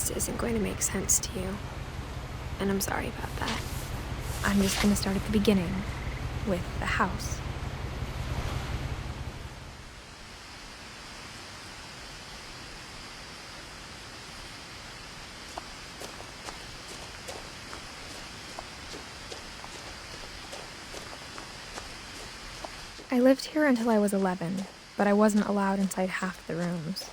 this isn't going to make sense to you, and I'm sorry about that. I'm just going to start at the beginning, with the house. I lived here until I was 11, but I wasn't allowed inside half the rooms.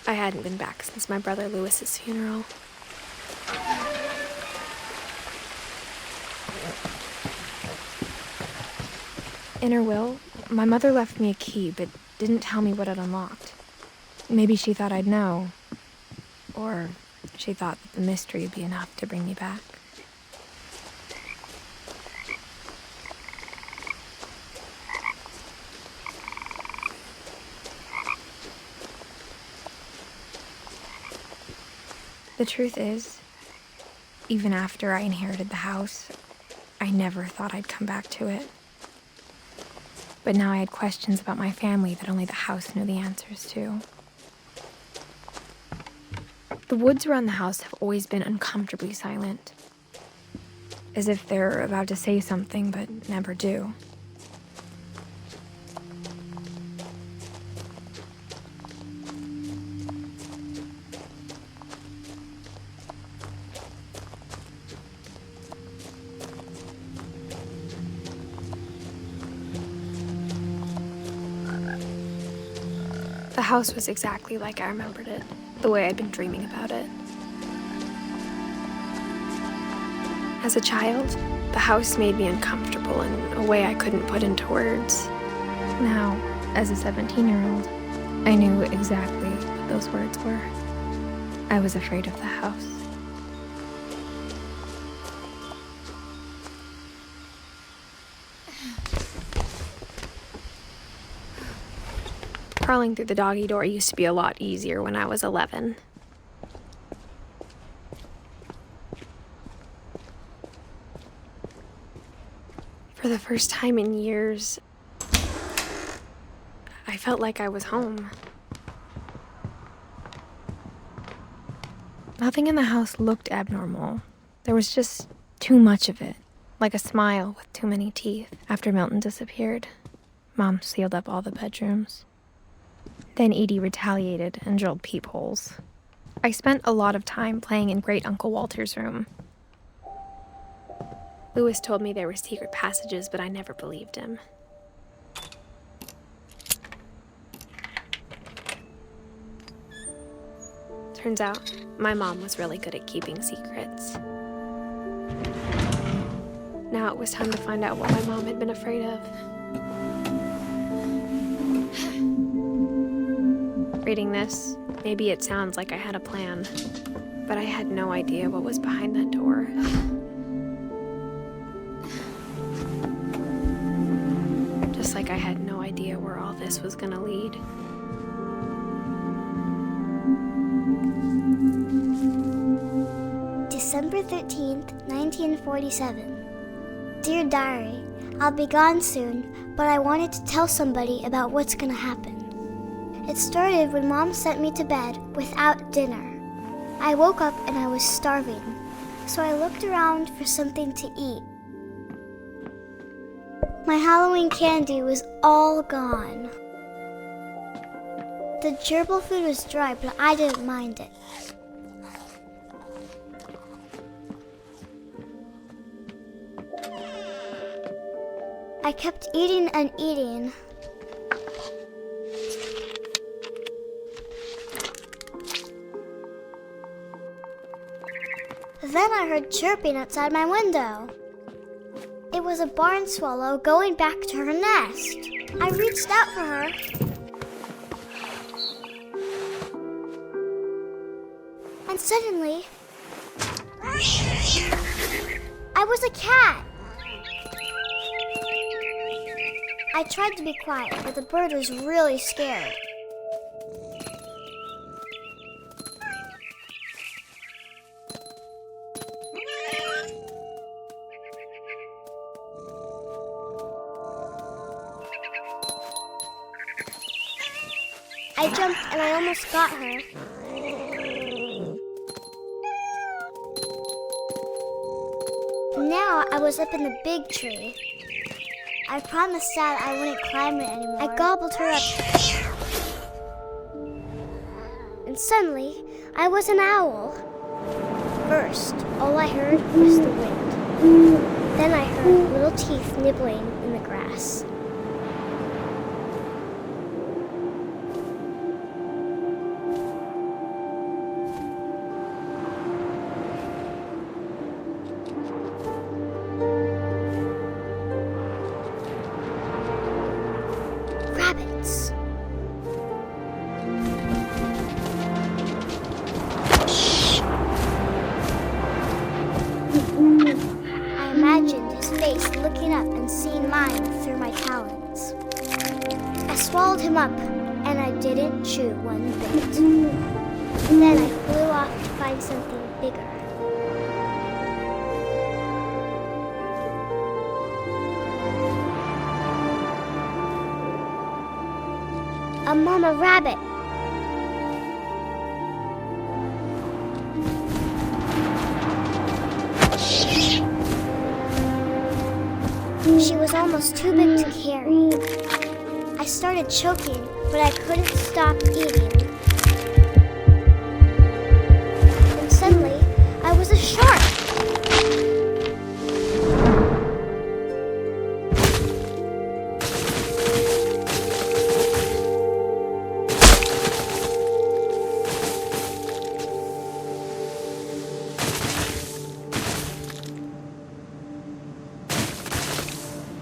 I hadn't been back since my brother Lewis's funeral. In her will, my mother left me a key, but didn't tell me what it unlocked. Maybe she thought I'd know. Or she thought that the mystery would be enough to bring me back. The truth is, even after I inherited the house, I never thought I'd come back to it. But now I had questions about my family that only the house knew the answers to. The woods around the house have always been uncomfortably silent, as if they're about to say something but never do. The house was exactly like I remembered it, the way I'd been dreaming about it. As a child, the house made me uncomfortable in a way I couldn't put into words. Now, as a 17-year-old, I knew exactly what those words were. I was afraid of the house. Crawling through the doggy door used to be a lot easier when I was 11. For the first time in years, I felt like I was home. Nothing in the house looked abnormal. There was just too much of it, like a smile with too many teeth. After Milton disappeared, Mom sealed up all the bedrooms. Then Edie retaliated and drilled peepholes. I spent a lot of time playing in Great Uncle Walter's room. Lewis told me there were secret passages, but I never believed him. Turns out, my mom was really good at keeping secrets. Now it was time to find out what my mom had been afraid of. Reading this, maybe it sounds like I had a plan, but I had no idea what was behind that door. Just like I had no idea where all this was gonna lead. December 13th, 1947. Dear Diary, I'll be gone soon, but I wanted to tell somebody about what's gonna happen. It started when Mom sent me to bed without dinner. I woke up and I was starving, so I looked around for something to eat. My Halloween candy was all gone. The gerbil food was dry, but I didn't mind it. I kept eating and eating. Then I heard chirping outside my window. It was a barn swallow going back to her nest. I reached out for her. And suddenly, I was a cat. I tried to be quiet, but the bird was really scared. I jumped and I almost got her. Now I was up in the big tree. I promised Dad I wouldn't climb it anymore. I gobbled her up. And suddenly, I was an owl. First, all I heard was the wind. Then I heard little teeth nibbling in the grass. Rabbits. I imagined his face looking up and seeing mine through my talons. I swallowed him up, and I didn't chew one bit. Then I flew off to find something bigger. A mama rabbit. She was almost too big to carry. I started choking, but I couldn't stop eating. And suddenly, I was a shark.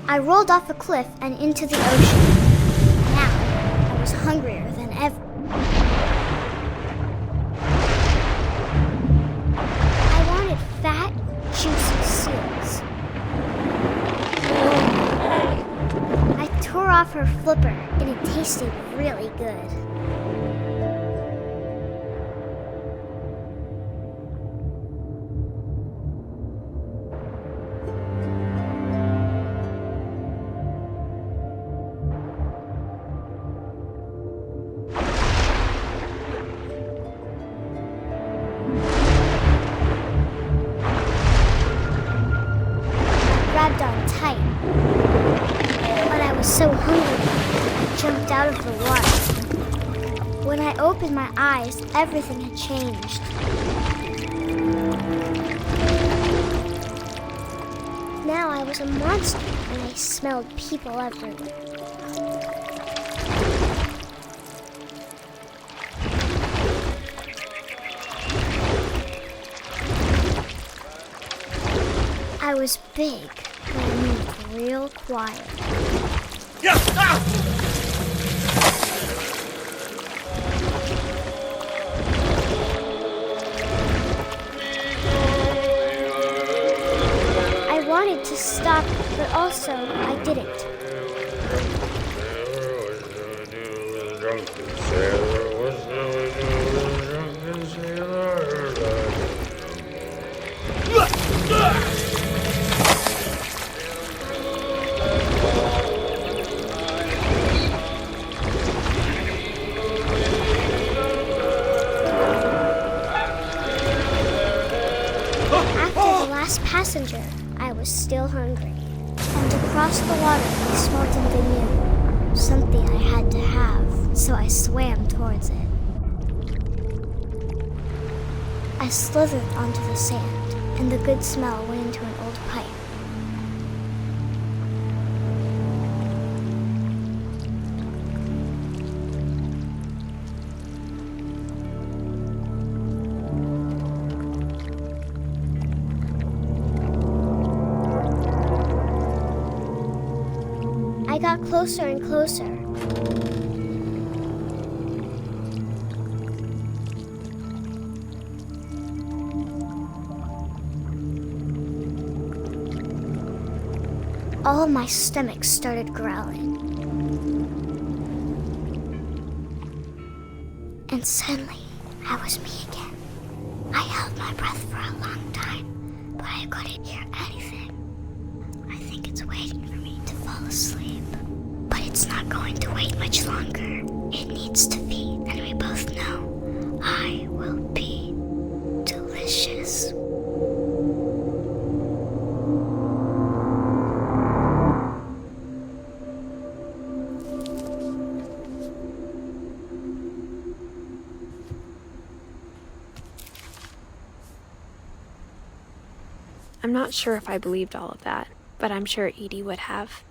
I rolled off a cliff and into the ocean. Now, I was hungrier than ever. I wanted fat, juicy seals. I tore off her flipper, and it tasted really good. Grabbed on tight. But I was so hungry, I jumped out of the water. When I opened my eyes, everything had changed. Now I was a monster, and I smelled people everywhere. I was big, but I moved real quiet. I wanted to stop, but also I didn't. Passenger, I was still hungry. And across the water, I smelled something new. Something I had to have, so I swam towards it. I slithered onto the sand, and the good smell went into an old pipe. I got closer and closer. All my stomach started growling. And suddenly, I was me again. I held my breath for a long time, but I couldn't hear anything. I think it's waiting for me to fall asleep. But it's not going to wait much longer. It needs to feed. Maybe we both know I will be delicious. I'm not sure if I believed all of that, but I'm sure Edie would have.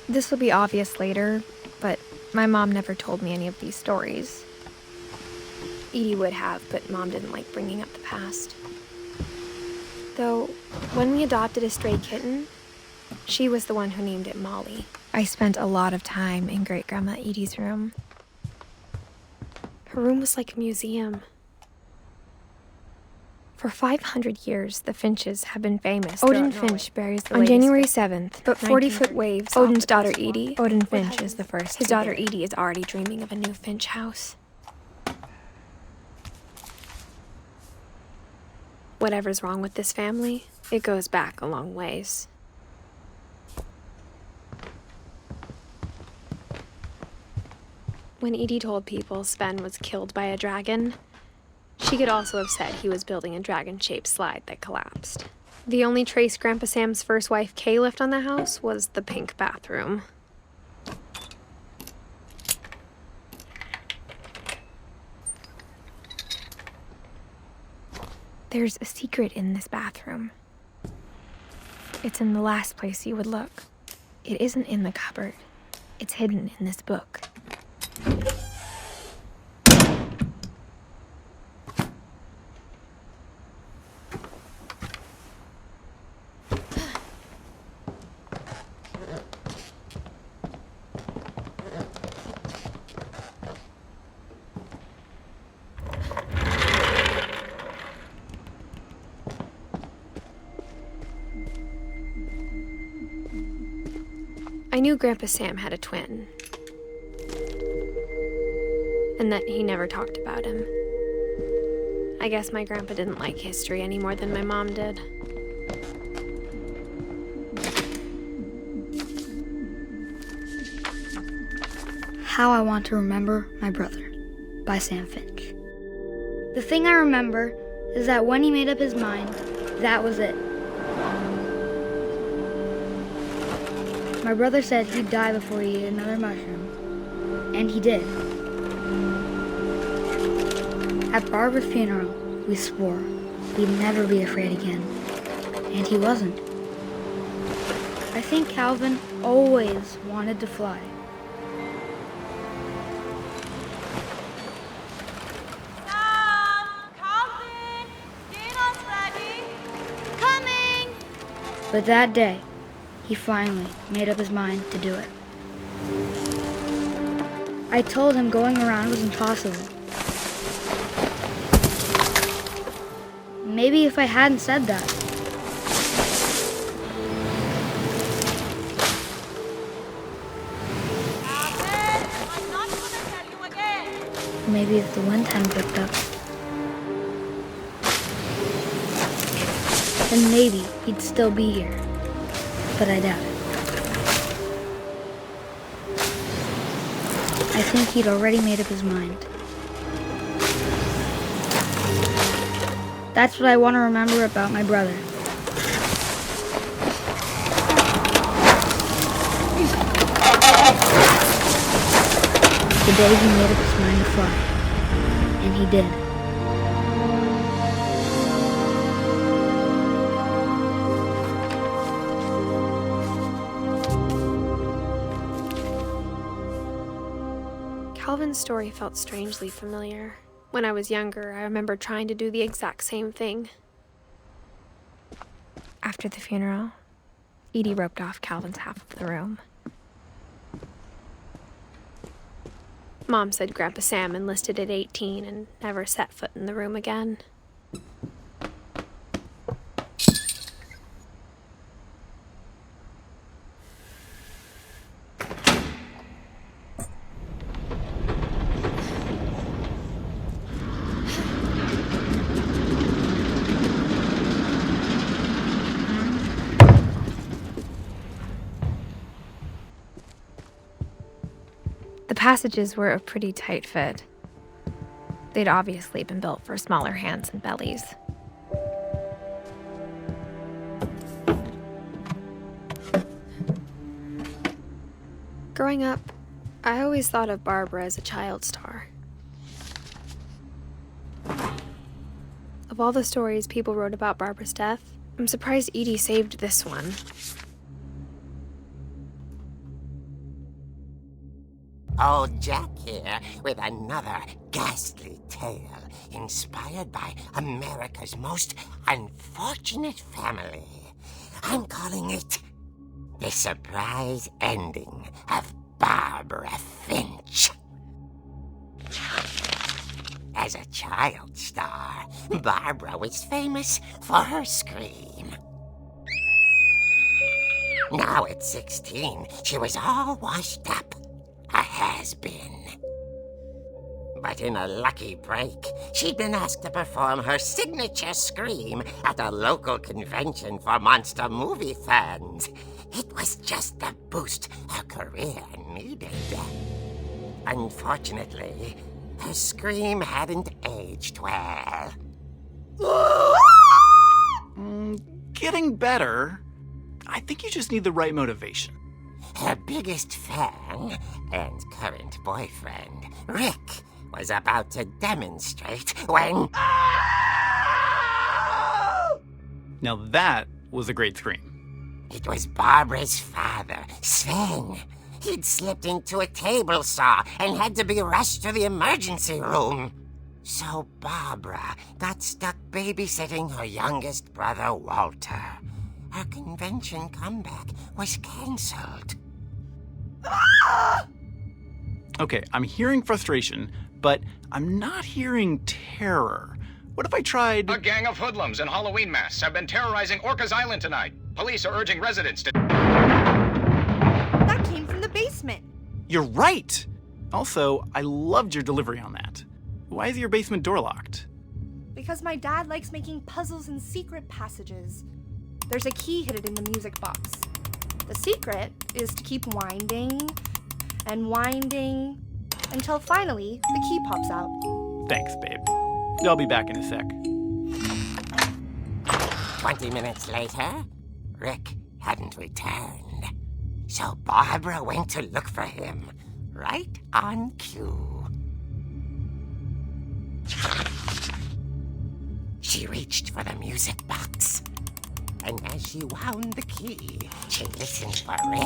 This will be obvious later, but my mom never told me any of these stories. Edie would have, but Mom didn't like bringing up the past. Though, when we adopted a stray kitten, she was the one who named it Molly. I spent a lot of time in Great-Grandma Edie's room. Her room was like a museum. For 500 years, the Finches have been famous. Odin throughout Norway. Finch buries the On latest January victim. 7th, But 40-foot waves. Odin's off the daughter coastline. Edie, Odin Finch is the first. His to be daughter buried. Edie is already dreaming of a new Finch house. Whatever's wrong with this family, it goes back a long ways. When Edie told people Sven was killed by a dragon, she could also have said he was building a dragon-shaped slide that collapsed. The only trace Grandpa Sam's first wife Kay left on the house was the pink bathroom. There's a secret in this bathroom. It's in the last place you would look. It isn't in the cupboard. It's hidden in this book. I knew Grandpa Sam had a twin, and that he never talked about him. I guess my grandpa didn't like history any more than my mom did. How I Want to Remember My Brother by Sam Finch. The thing I remember is that when he made up his mind, that was it. My brother said he'd die before he ate another mushroom, and he did. At Barbara's funeral, we swore we'd never be afraid again, and he wasn't. I think Calvin always wanted to fly. Calvin, dinner's ready. Coming! But that day, he finally made up his mind to do it. I told him going around was impossible. Maybe if I hadn't said that. Calvin, I'm not gonna tell you again. Maybe if the wind hadn't picked up. Then maybe he'd still be here. But I doubt it. I think he'd already made up his mind. That's what I want to remember about my brother. The day he made up his mind to fly. And he did. Calvin's story felt strangely familiar. When I was younger, I remember trying to do the exact same thing. After the funeral, Edie roped off Calvin's half of the room. Mom said Grandpa Sam enlisted at 18 and never set foot in the room again. passages were a pretty tight fit. They'd obviously been built for smaller hands and bellies. Growing up, I always thought of Barbara as a child star. Of all the stories people wrote about Barbara's death, I'm surprised Edie saved this one. Old Jack here with another ghastly tale inspired by America's most unfortunate family. I'm calling it The Surprise Ending of Barbara Finch. As a child star, Barbara was famous for her scream. Now at 16, she was all washed up. A has-been. But in a lucky break, she'd been asked to perform her signature scream at a local convention for monster movie fans. It was just the boost her career needed. Unfortunately, her scream hadn't aged well. Getting better. I think you just need the right motivation. Her biggest fan and current boyfriend, Rick, was about to demonstrate when... Now that was a great scream. It was Barbara's father, Sven. He'd slipped into a table saw and had to be rushed to the emergency room. So Barbara got stuck babysitting her youngest brother, Walter. Her convention comeback was cancelled. Okay, I'm hearing frustration, but I'm not hearing terror. What if I tried... A gang of hoodlums in Halloween masks have been terrorizing Orcas Island tonight. Police are urging residents to... That came from the basement. You're right! Also, I loved your delivery on that. Why is your basement door locked? Because my dad likes making puzzles and secret passages. There's a key hidden in the music box. The secret is to keep winding and winding until finally the key pops out. Thanks, babe. I'll be back in a sec. 20 minutes later, Rick hadn't returned. So Barbara went to look for him, right on cue. She reached for the music box. And as she wound the key, she listened for Rick,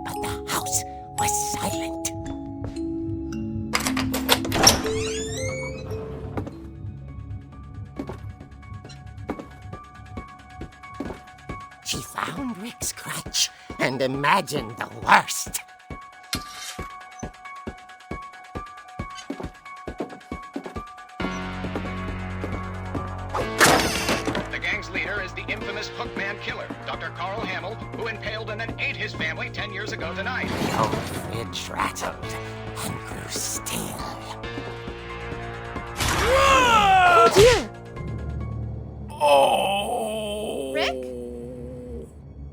but the house was silent. She found Rick's crutch and imagined the worst. Infamous Hookman killer, Dr. Carl Hamill, who impaled and then ate his family 10 years ago tonight. The old fridge rattled and grew still. Oh dear! Oh! Rick?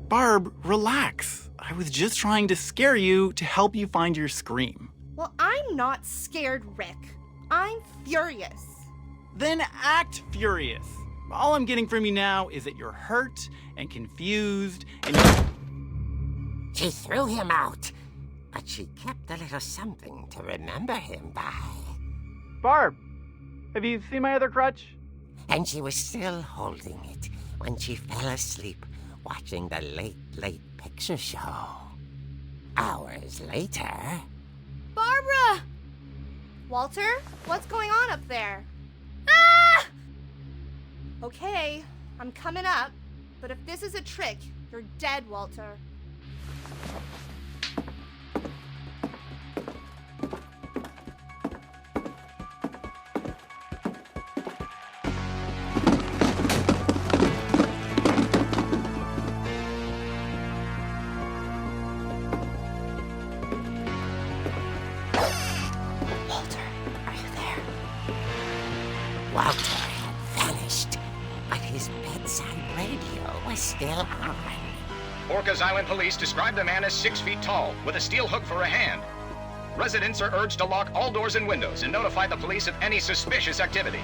Barb, relax. I was just trying to scare you to help you find your scream. Well, I'm not scared, Rick. I'm furious. Then act furious. All I'm getting from you now is that you're hurt and confused and She threw him out, but she kept a little something to remember him by. Barb, have you seen my other crutch? And she was still holding it when she fell asleep watching the late picture show. Hours later... Barbara! Walter, what's going on up there? Ah! Okay, I'm coming up, but if this is a trick, you're dead, Walter. Walter, are you there? Walter had vanished, but his bedside radio was still on. Orcas Island police described the man as 6 feet tall, with a steel hook for a hand. Residents are urged to lock all doors and windows and notify the police of any suspicious activity.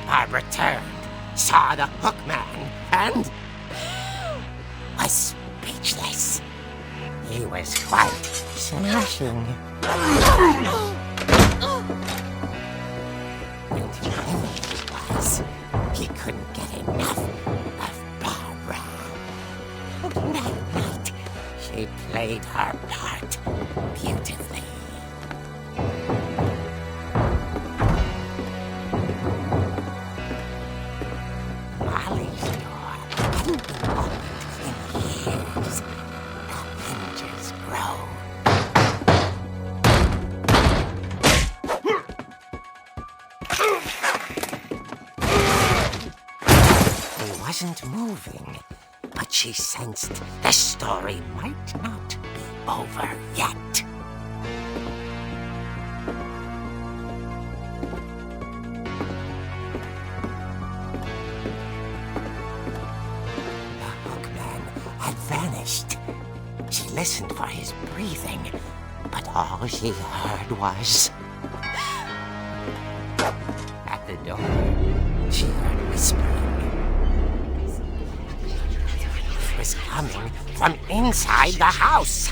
Barbara turned, saw the hookman, and was speechless. He was quite smashing. And he was. He couldn't get enough of Barbara. That night, she played her part beautifully. Molly's door hadn't been opened in years. The hinges grow. He wasn't moving, but she sensed the story might not be over yet. The hookman had vanished. She listened for his breathing, but all she heard was... At the door, she heard whispering. It was coming from inside the house.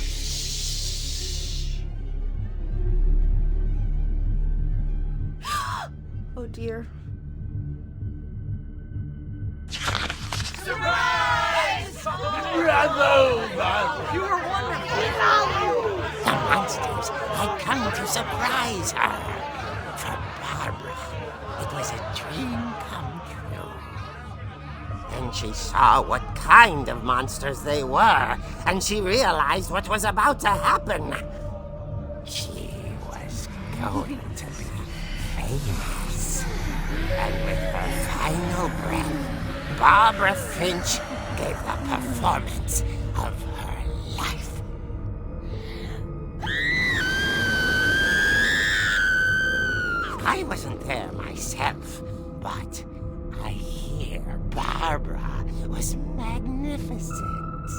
Oh dear. The monsters had come to surprise her. For Barbara, it was a dream come true. Then she saw what kind of monsters they were, and she realized what was about to happen. She was going to be famous. And with her final breath, Barbara Finch gave the performance of her life. I wasn't there myself, but I hear Barbara was magnificent.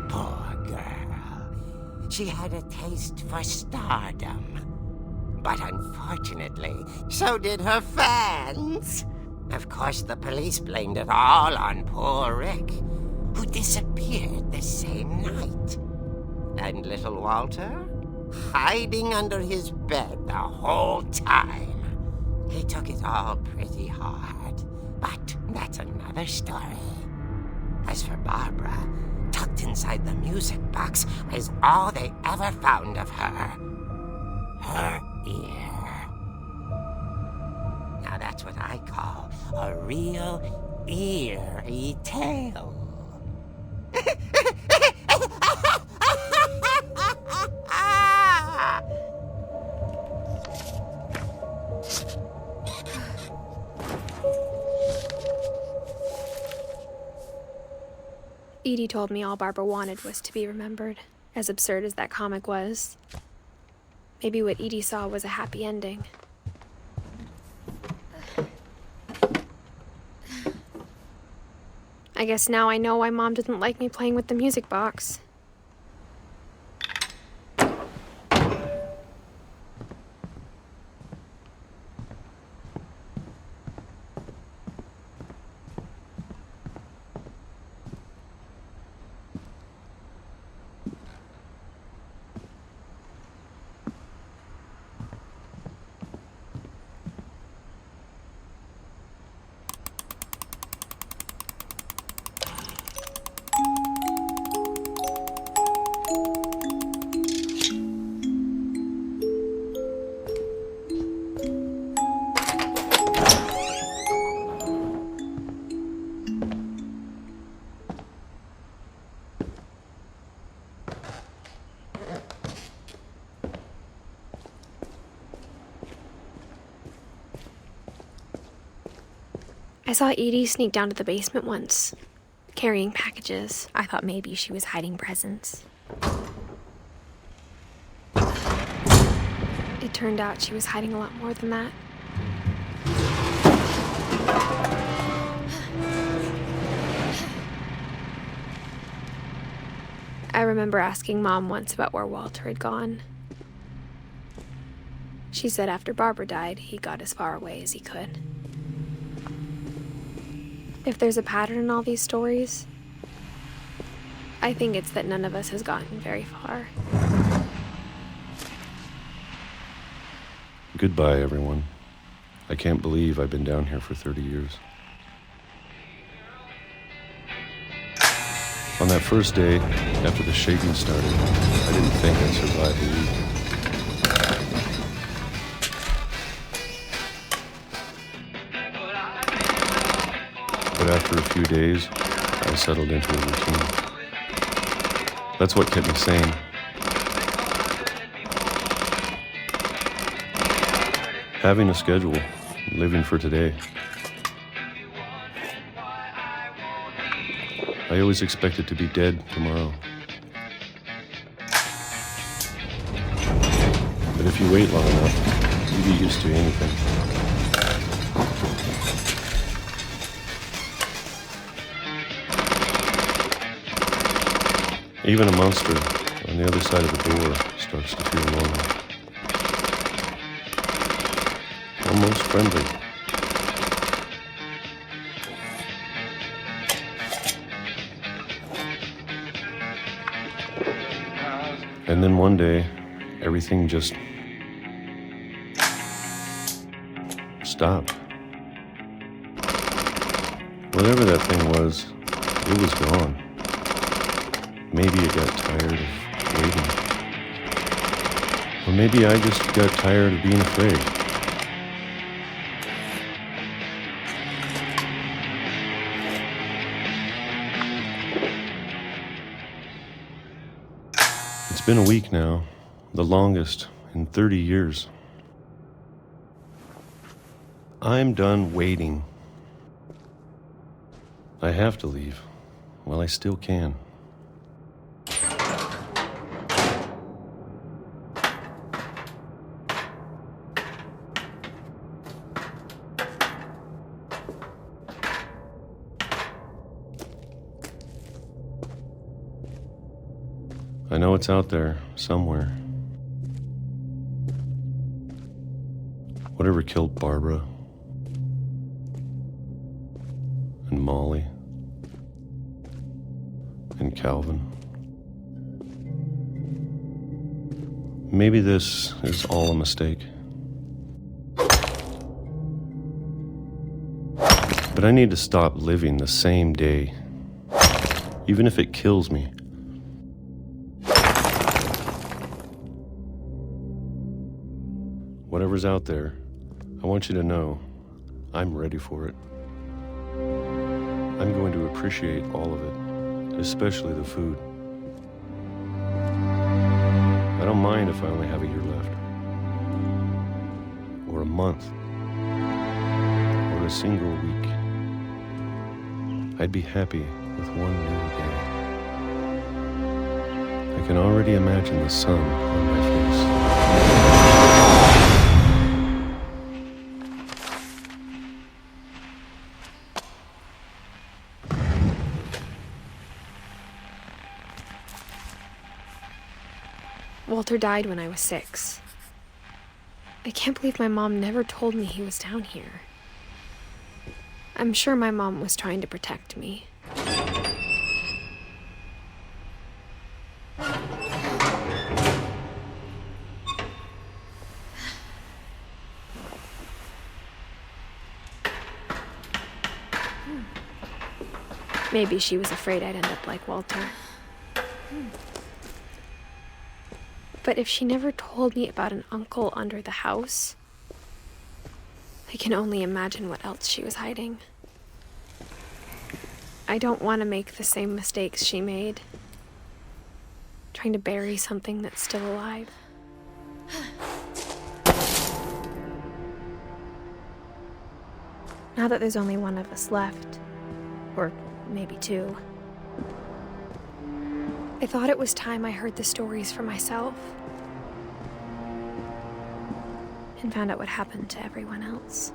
Poor girl. She had a taste for stardom. But unfortunately, so did her fans. Of course, the police blamed it all on poor Rick, who disappeared the same night. And little Walter? Hiding under his bed the whole time. He took it all pretty hard, but that's another story. As for Barbara, tucked inside the music box was all they ever found of her. Her ear. Now that's what I call a real eerie tale. Edie told me all Barbara wanted was to be remembered, as absurd as that comic was. Maybe what Edie saw was a happy ending. I guess now I know why Mom didn't like me playing with the music box. I saw Edie sneak down to the basement once, carrying packages. I thought maybe she was hiding presents. It turned out she was hiding a lot more than that. I remember asking Mom once about where Walter had gone. She said after Barbara died, he got as far away as he could. If there's a pattern in all these stories, I think it's that none of us has gotten very far. Goodbye, everyone. I can't believe I've been down here for 30 years. On that first day, after the shaking started, I didn't think I'd survive the week. But after a few days, I settled into a routine. That's what kept me sane. Having a schedule, living for today. I always expected to be dead tomorrow. But if you wait long enough, you get used to anything. Even a monster on the other side of the door starts to feel normal. Almost friendly. And then one day, everything just stopped. Whatever that thing was, it was gone. Maybe it got tired of waiting. Or maybe I just got tired of being afraid. It's been a week now, the longest in 30 years. I'm done waiting. I have to leave while I still can. I know it's out there, somewhere. Whatever killed Barbara and Molly and Calvin. Maybe this is all a mistake. But I need to stop living the same day, even if it kills me. Whatever's out there, I want you to know I'm ready for it. I'm going to appreciate all of it, especially the food. I don't mind if I only have a year left, or a month, or a single week. I'd be happy with one new day. I can already imagine the sun on my face. Walter died when I was 6. I can't believe my mom never told me he was down here. I'm sure my mom was trying to protect me. Maybe she was afraid I'd end up like Walter. But if she never told me about an uncle under the house, I can only imagine what else she was hiding. I don't want to make the same mistakes she made, trying to bury something that's still alive. Now that there's only one of us left, or maybe 2, I thought it was time I heard the stories for myself and found out what happened to everyone else.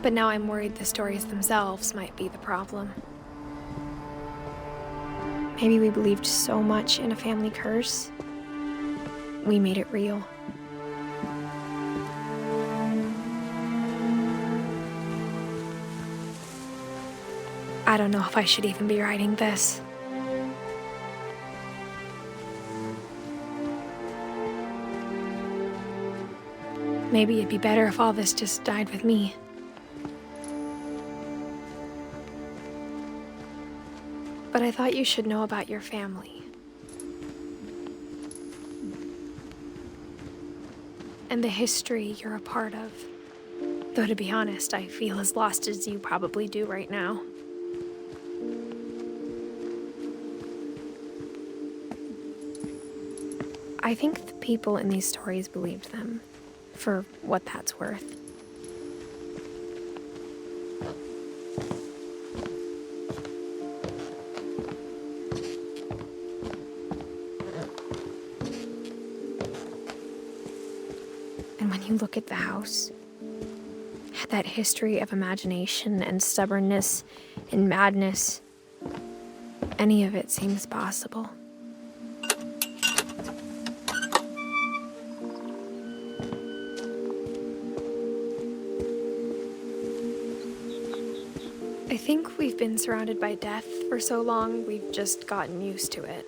But now I'm worried the stories themselves might be the problem. Maybe we believed so much in a family curse, we made it real. I don't know if I should even be writing this. Maybe it'd be better if all this just died with me. But I thought you should know about your family. And the history you're a part of. Though to be honest, I feel as lost as you probably do right now. I think the people in these stories believed them, for what that's worth. And when you look at the house, that history of imagination and stubbornness and madness, any of it seems possible. I think we've been surrounded by death for so long, we've just gotten used to it.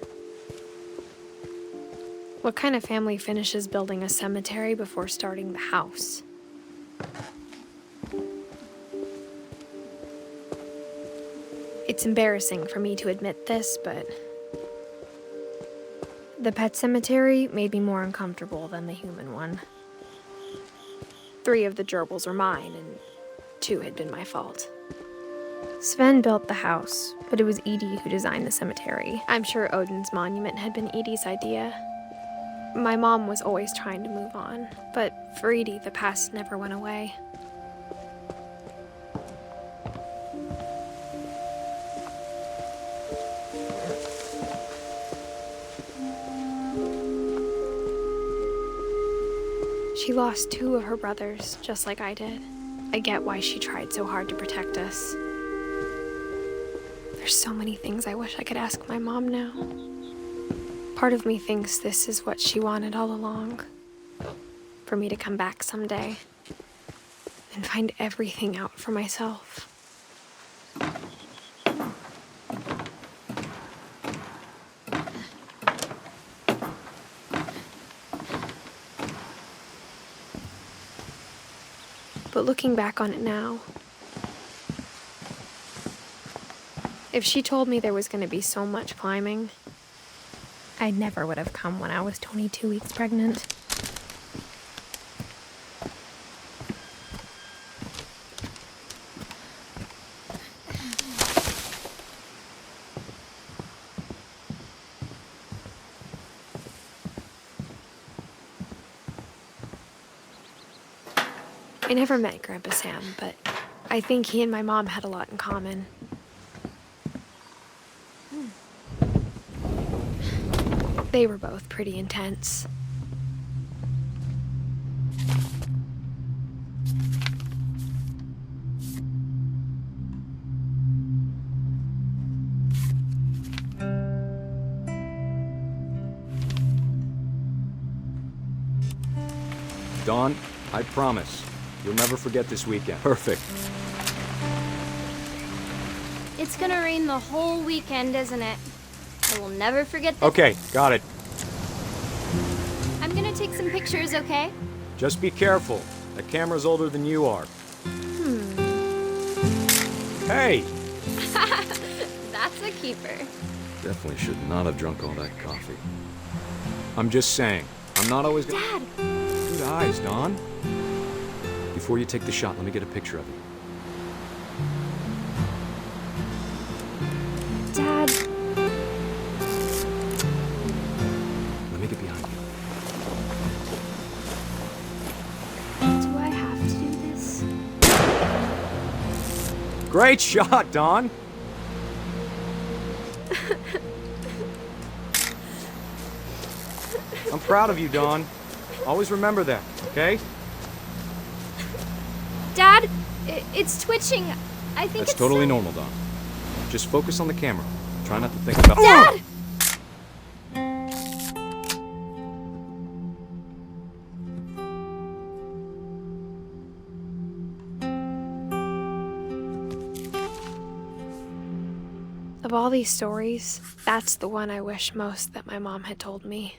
What kind of family finishes building a cemetery before starting the house? It's embarrassing for me to admit this, but the pet cemetery made me more uncomfortable than the human one. 3 of the gerbils were mine, and 2 had been my fault. Sven built the house, but it was Edith who designed the cemetery. I'm sure Odin's monument had been Edith's idea. My mom was always trying to move on, but for Edith, the past never went away. She lost 2 of her brothers, just like I did. I get why she tried so hard to protect us. There's so many things I wish I could ask my mom now. Part of me thinks this is what she wanted all along. For me to come back someday and find everything out for myself. But looking back on it now, if she told me there was going to be so much climbing, I never would have come when I was 22 weeks pregnant. I never met Grandpa Sam, but I think he and my mom had a lot in common. They were both pretty intense. Dawn, I promise, you'll never forget this weekend. Perfect. It's gonna rain the whole weekend, isn't it? I will never forget this. Okay, got it. I'm gonna take some pictures, okay? Just be careful. The camera's older than you are. Hey! That's a keeper. Definitely should not have drunk all that coffee. I'm just saying, I'm not always gonna... Dad! Good eyes, Dawn. Before you take the shot, let me get a picture of you. Dad! Let me get behind you. Do I have to do this? Great shot, Dawn! I'm proud of you, Dawn. Always remember that, okay? Dad, it's twitching. I think That's it's totally normal, Dawn. Just focus on the camera. Try not to think about— Dad! Of all these stories, that's the one I wish most that my mom had told me.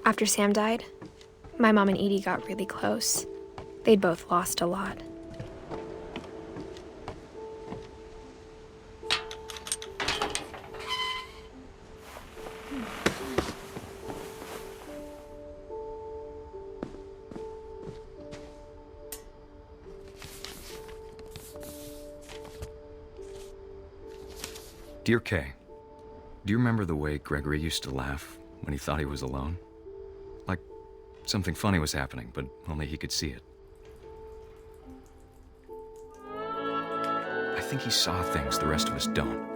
After Sam died, my mom and Edie got really close. They'd both lost a lot. Dear Kay, do you remember the way Gregory used to laugh when he thought he was alone? Like something funny was happening, but only he could see it. I think he saw things the rest of us don't.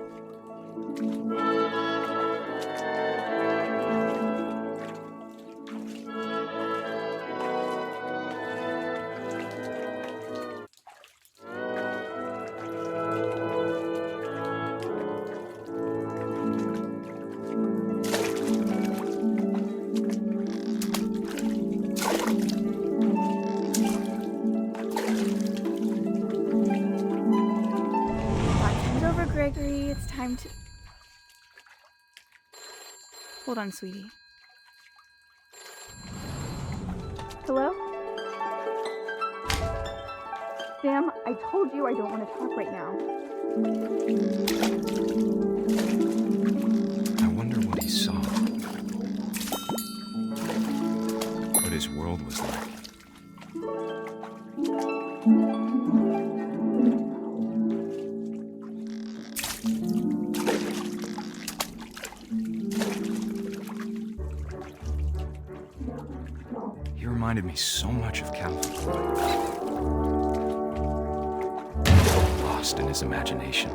Gregory, it's time to... Hold on, sweetie. Hello? Sam, I told you I don't want to talk right now. I wonder what he saw. What his world was like. He reminded me so much of Calvin. Lost in his imagination.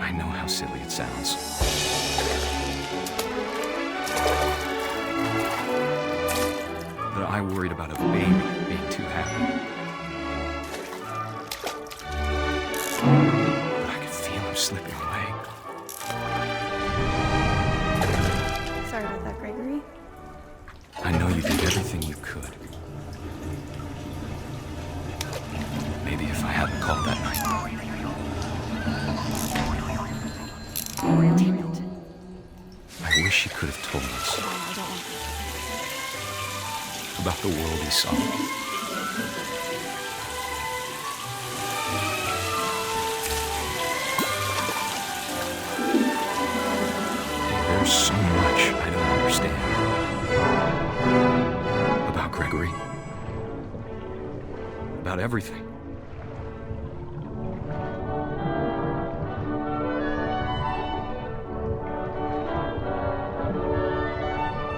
I know how silly it sounds. That I worried about a baby being too happy. But I could feel him slipping away. Sorry about that, Gregory. I know you did everything you could. Maybe if I hadn't called that night. Damn it. I wish he could have told us. About the world he saw. There's so much I don't understand. About Gregory. About everything.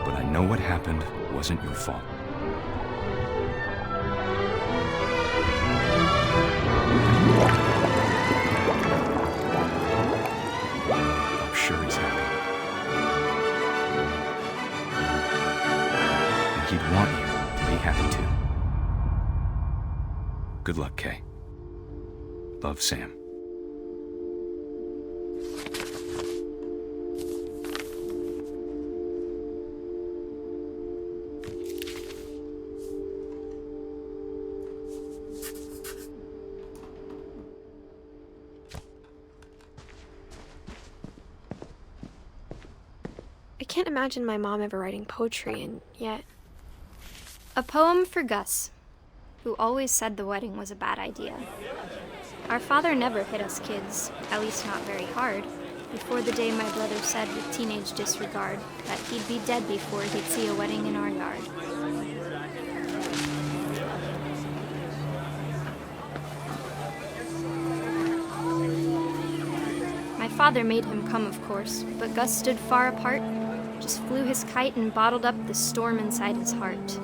But I know what happened wasn't your fault. I'm sure he's happy. And he'd want you to be happy too. Good luck, Kay. Love, Sam. I can't imagine my mom ever writing poetry, and yet... A poem for Gus, who always said the wedding was a bad idea. Our father never hit us kids, at least not very hard, before the day my brother said with teenage disregard that he'd be dead before he'd see a wedding in our yard. father made him come, of course, but Gus stood far apart, just flew his kite and bottled up the storm inside his heart.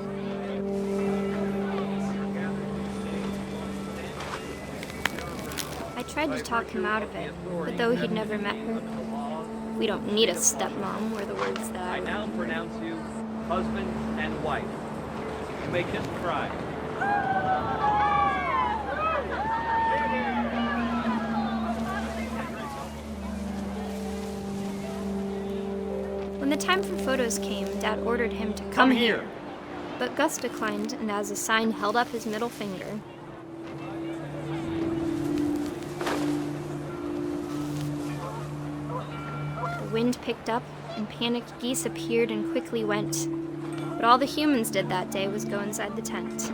I tried to talk him out of it, but though he'd never met her, we don't need a stepmom were the words that I now pronounce you husband and wife. You may kiss the bride. When the time for photos came, Dad ordered him to come here. But Gus declined and as a sign held up his middle finger. The wind picked up and panicked geese appeared and quickly went. But all the humans did that day was go inside the tent.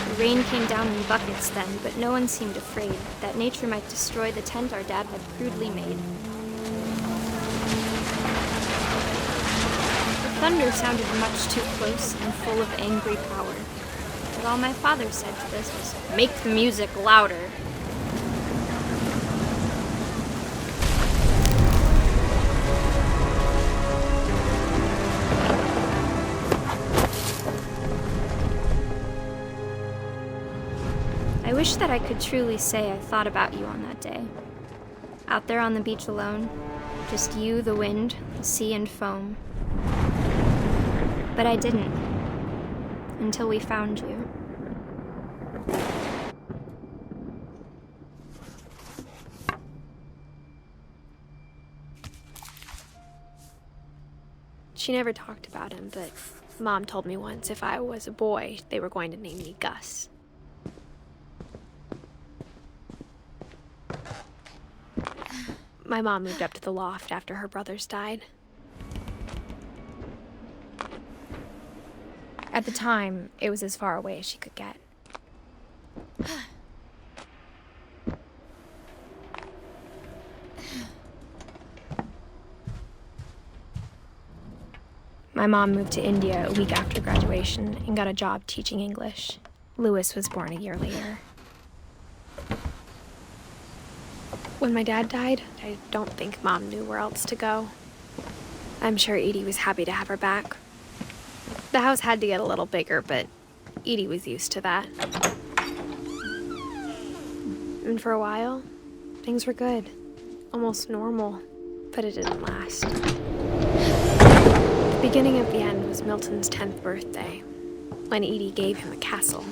The rain came down in buckets then, but no one seemed afraid that nature might destroy the tent our dad had crudely made. The thunder sounded much too close and full of angry power. But all my father said to this was, "Make the music louder." I wish that I could truly say I thought about you on that day. Out there on the beach alone, just you, the wind, the sea, and foam. But I didn't, until we found you. She never talked about him, but Mom told me once if I was a boy, they were going to name me Gus. My mom moved up to the loft after her brothers died. At the time, it was as far away as she could get. My mom moved to India a week after graduation and got a job teaching English. Lewis was born a year later. When my dad died, I don't think Mom knew where else to go. I'm sure Edie was happy to have her back. The house had to get a little bigger, but Edie was used to that. And for a while, things were good. Almost normal, but it didn't last. The beginning of the end was Milton's 10th birthday, when Edie gave him a castle.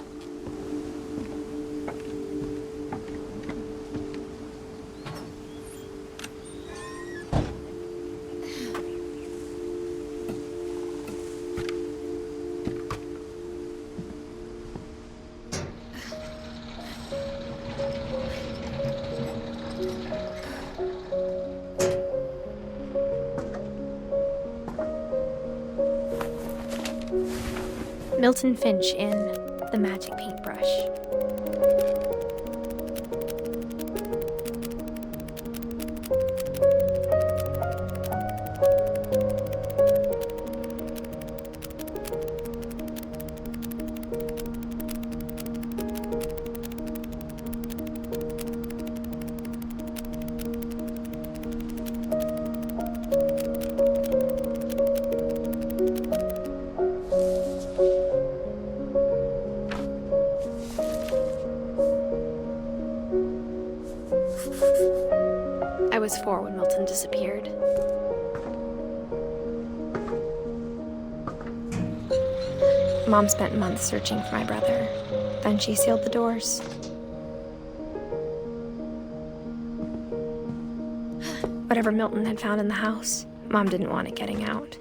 Milton Finch in The Magic Paintbrush. I was 4 when Milton disappeared. Mom spent months searching for my brother. Then she sealed the doors. Whatever Milton had found in the house, Mom didn't want it getting out.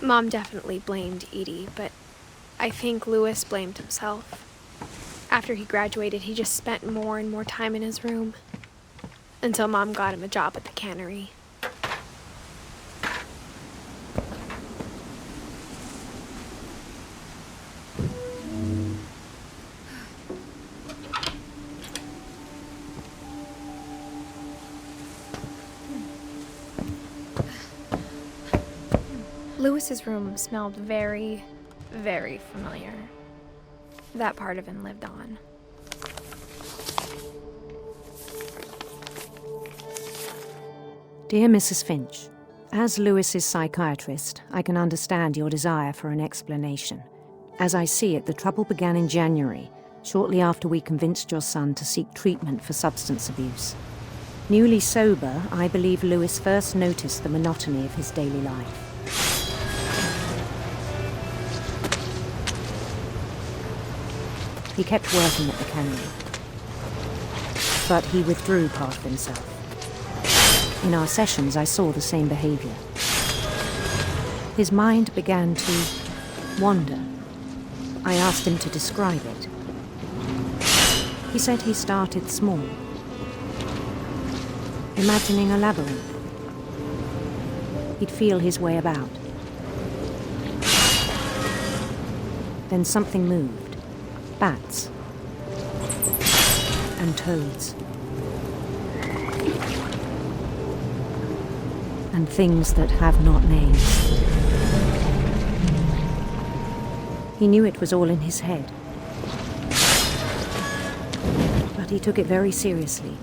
Mom definitely blamed Edie, but I think Lewis blamed himself. After he graduated, he just spent more and more time in his room, until Mom got him a job at the cannery. Lewis's room smelled very, very familiar. That part of him lived on. Dear Mrs. Finch, as Lewis's psychiatrist, I can understand your desire for an explanation. As I see it, the trouble began in January, shortly after we convinced your son to seek treatment for substance abuse. Newly sober, I believe Lewis first noticed the monotony of his daily life. He kept working at the cannery, but he withdrew part of himself. In our sessions, I saw the same behavior. His mind began to wander. I asked him to describe it. He said he started small, imagining a labyrinth. He'd feel his way about. Then something moved. Bats and toads. And things that have not names. He knew it was all in his head. But he took it very seriously.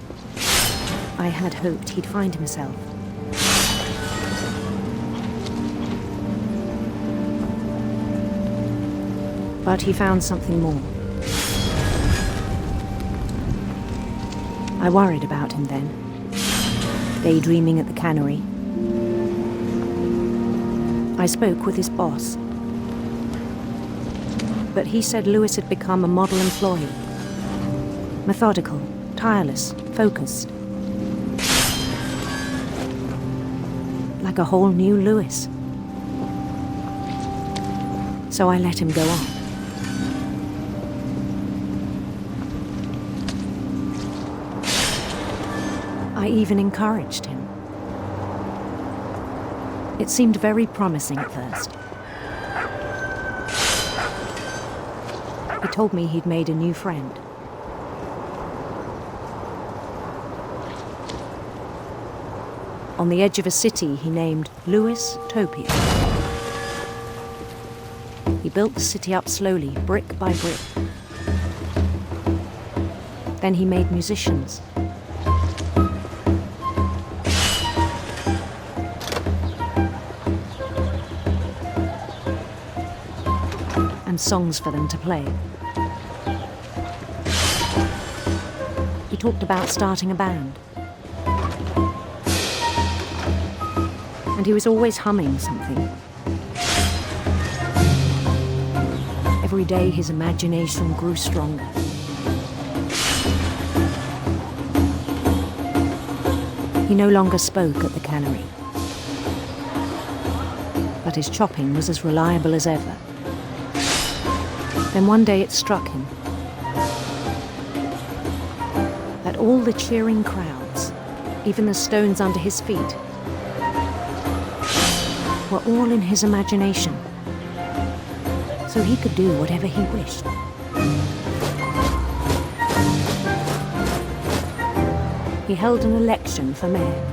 I had hoped he'd find himself. But he found something more. I worried about him then, daydreaming at the cannery. I spoke with his boss, but he said Lewis had become a model employee. Methodical, tireless, focused. Like a whole new Lewis. So I let him go on. I even encouraged him. It seemed very promising at first. He told me he'd made a new friend. On the edge of a city he named Lewis Topia. He built the city up slowly, brick by brick. Then he made musicians. And songs for them to play. He talked about starting a band. And he was always humming something. Every day his imagination grew stronger. He no longer spoke at the cannery. But his chopping was as reliable as ever. Then one day it struck him that all the cheering crowds, even the stones under his feet, were all in his imagination, so he could do whatever he wished. He held an election for mayor,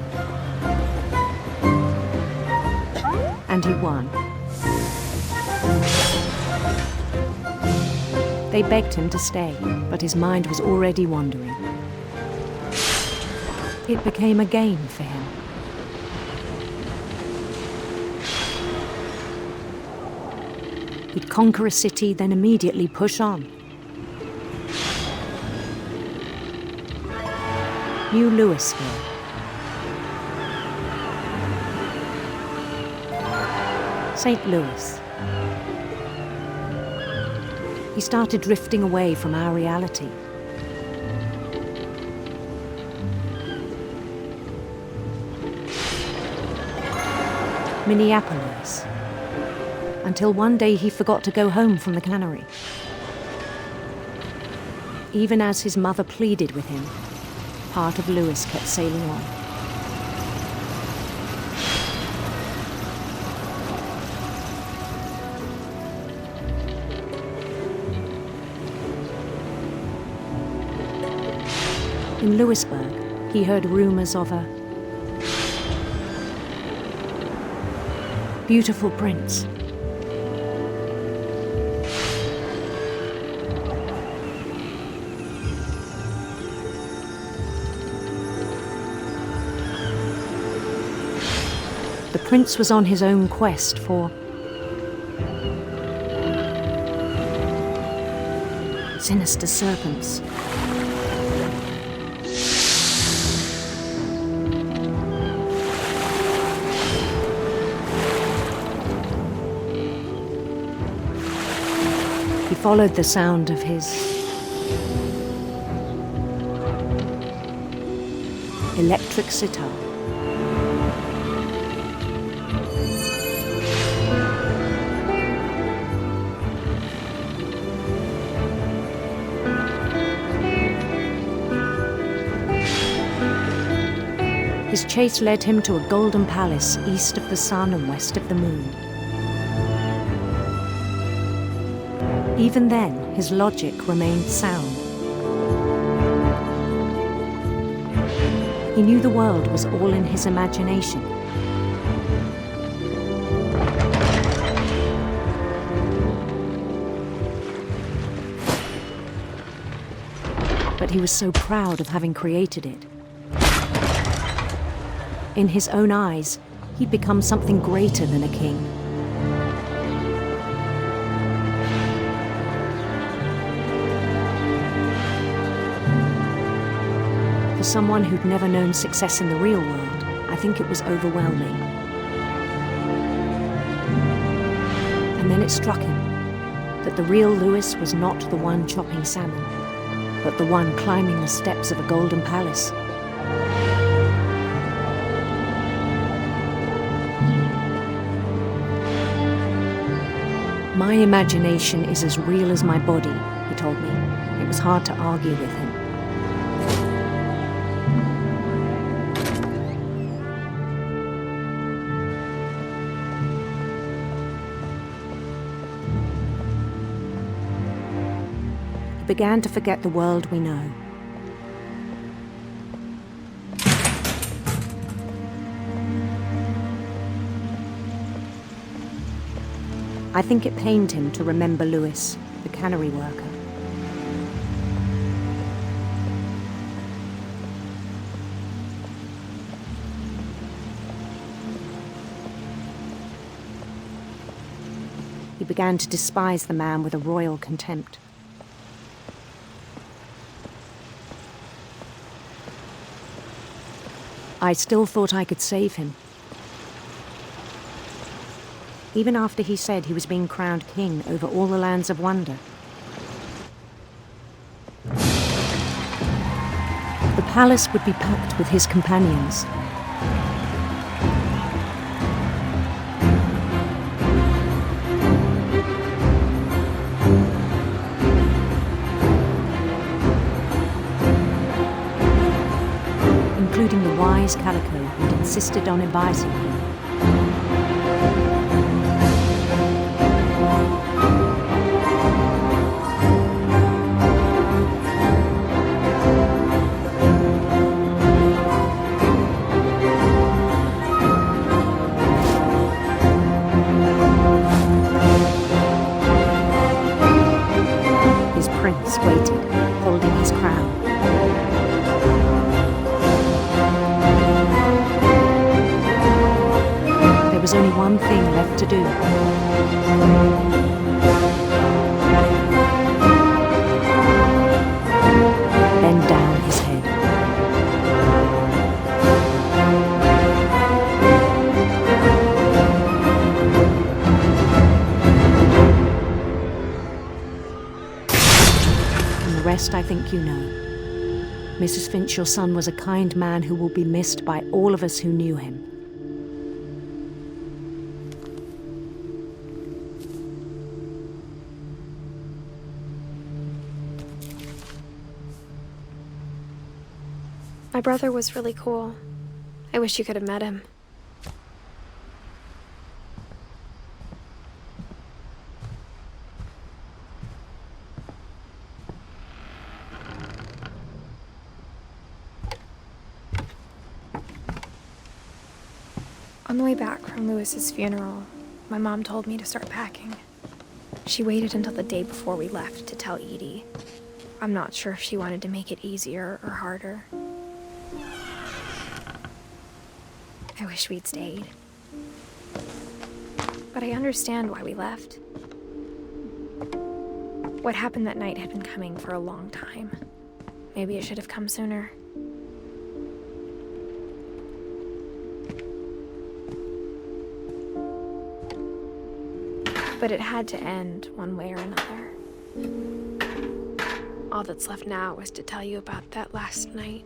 and he won. They begged him to stay, but his mind was already wandering. It became a game for him. He'd conquer a city, then immediately push on. New Louisville. St. Louis. He started drifting away from our reality. Minneapolis. Until one day he forgot to go home from the cannery. Even as his mother pleaded with him, part of Lewis kept sailing on. In Lewisburg, he heard rumors of a Beautiful prince. The prince was on his own quest for sinister serpents. He followed the sound of his electric sitar. His chase led him to a golden palace east of the sun and west of the moon. Even then, his logic remained sound. He knew the world was all in his imagination. But he was so proud of having created it. In his own eyes, he'd become something greater than a king. For someone who'd never known success in the real world, I think it was overwhelming. And then it struck him that the real Lewis was not the one chopping salmon, but the one climbing the steps of a golden palace. My imagination is as real as my body, he told me. It was hard to argue with him. He began to forget the world we know. I think it pained him to remember Lewis, the cannery worker. He began to despise the man with a royal contempt. I still thought I could save him. Even after he said he was being crowned king over all the lands of wonder. The palace would be packed with his companions. Including the wise Calico who'd insisted on advising him. Prince waited, holding his crown. There was only one thing left to do. Bend down his head. The rest I think you know. Mrs. Finch, your son was a kind man who will be missed by all of us who knew him. My brother was really cool. I wish you could have met him. On the way back from Lewis's funeral, my mom told me to start packing. She waited until the day before we left to tell Edie. I'm not sure if she wanted to make it easier or harder. I wish we'd stayed. But I understand why we left. What happened that night had been coming for a long time. Maybe it should have come sooner. But it had to end one way or another. All that's left now is to tell you about that last night.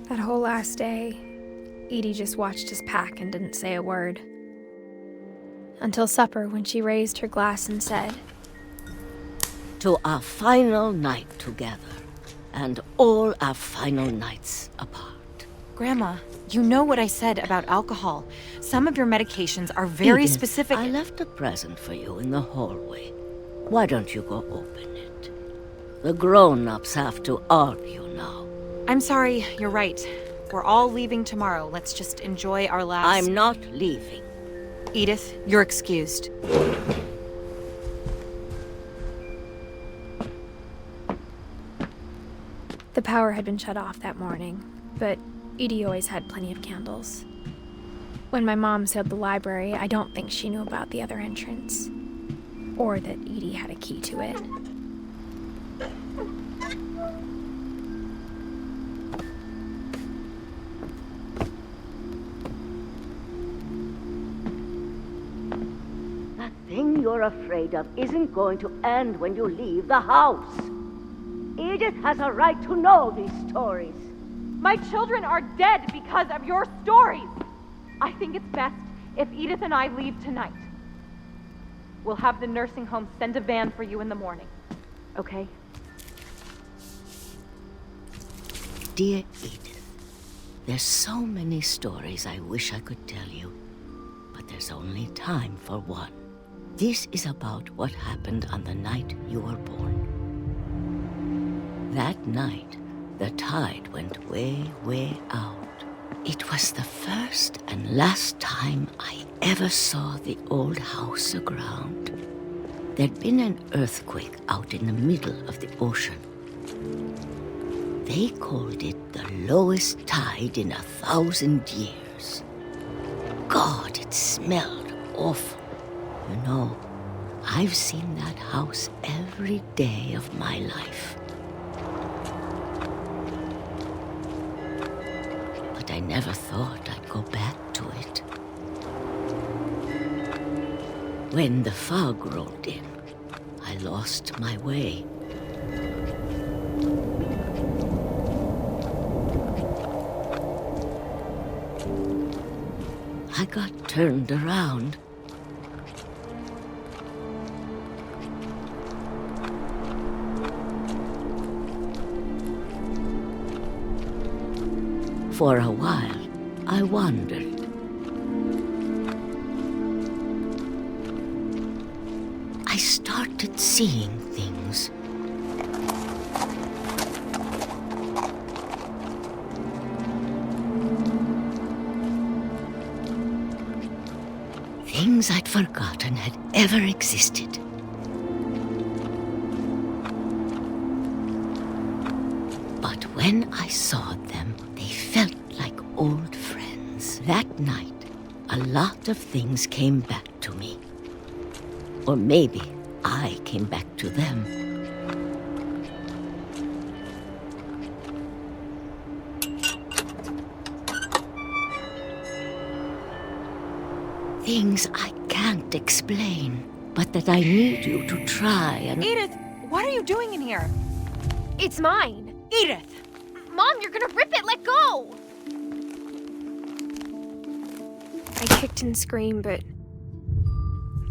That whole last day, Edie just watched us pack and didn't say a word. Until supper, when she raised her glass and said, "To our final night together, and all our final nights apart." Grandma, you know what I said about alcohol. Some of your medications are very Edith, specific. I left a present for you in the hallway. Why don't you go open it? The grown-ups have to argue now. I'm sorry, you're right. We're all leaving tomorrow. Let's just enjoy our last... I'm not leaving. Edith, you're excused. The power had been shut off that morning, but Edie always had plenty of candles. When my mom sealed the library, I don't think she knew about the other entrance, or that Edie had a key to it. That thing you're afraid of isn't going to end when you leave the house. Edith has a right to know these stories. My children are dead because of your stories. I think it's best if Edith and I leave tonight. We'll have the nursing home send a van for you in the morning, okay? Dear Edith, there's so many stories I wish I could tell you, but there's only time for one. This is about what happened on the night you were born. That night, the tide went way, way out. It was the first and last time I ever saw the old house aground. There'd been an earthquake out in the middle of the ocean. They called it the lowest tide in 1,000 years. God, it smelled awful. You know, I've seen that house every day of my life. But I never thought I'd go back to it. When the fog rolled in, I lost my way. I got turned around. For a while, I wandered. I started seeing things. Things I'd forgotten had ever existed. But when I saw them, they felt like old friends. That night, a lot of things came back to me. Or maybe I came back to them. Things I can't explain, but that I need you to try and... Edith, what are you doing in here? It's mine. Edith! Mom, you're gonna rip it! Let go! I kicked and screamed, but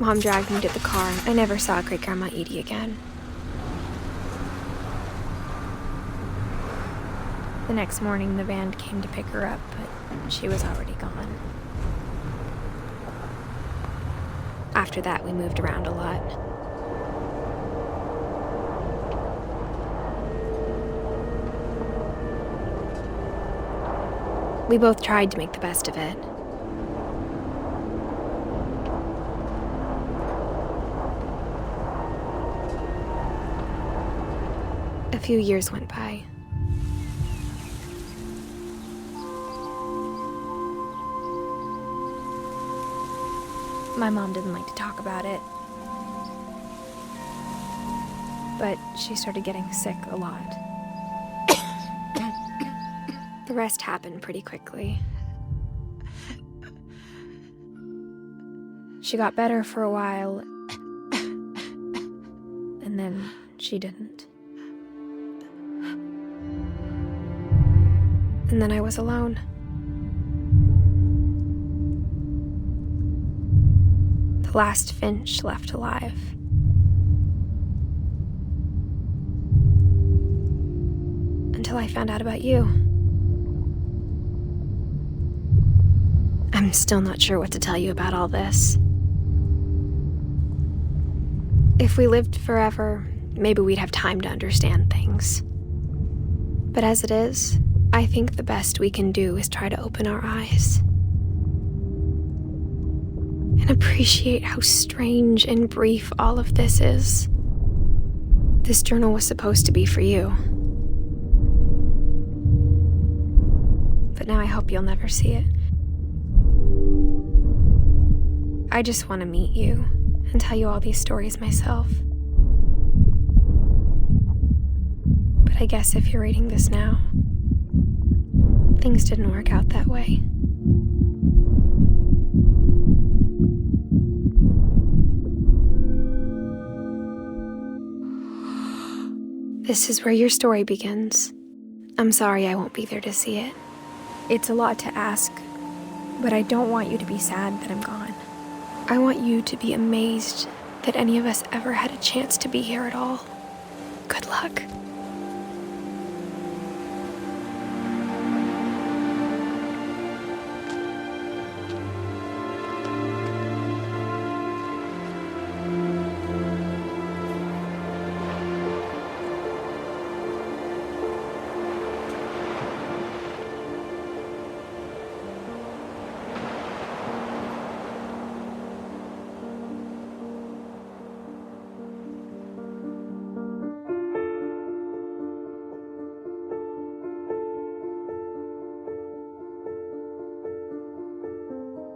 Mom dragged me to the car. I never saw Great-Grandma Edie again. The next morning, the van came to pick her up, but she was already gone. After that, we moved around a lot. We both tried to make the best of it. A few years went by. My mom didn't like to talk about it. But she started getting sick a lot. The rest happened pretty quickly. She got better for a while, and then she didn't. And then I was alone. The last Finch left alive. Until I found out about you. I'm still not sure what to tell you about all this. If we lived forever, maybe we'd have time to understand things. But as it is, I think the best we can do is try to open our eyes. And appreciate how strange and brief all of this is. This journal was supposed to be for you. But now I hope you'll never see it. I just want to meet you and tell you all these stories myself. But I guess if you're reading this now, things didn't work out that way. This is where your story begins. I'm sorry I won't be there to see it. It's a lot to ask, but I don't want you to be sad that I'm gone. I want you to be amazed that any of us ever had a chance to be here at all. Good luck.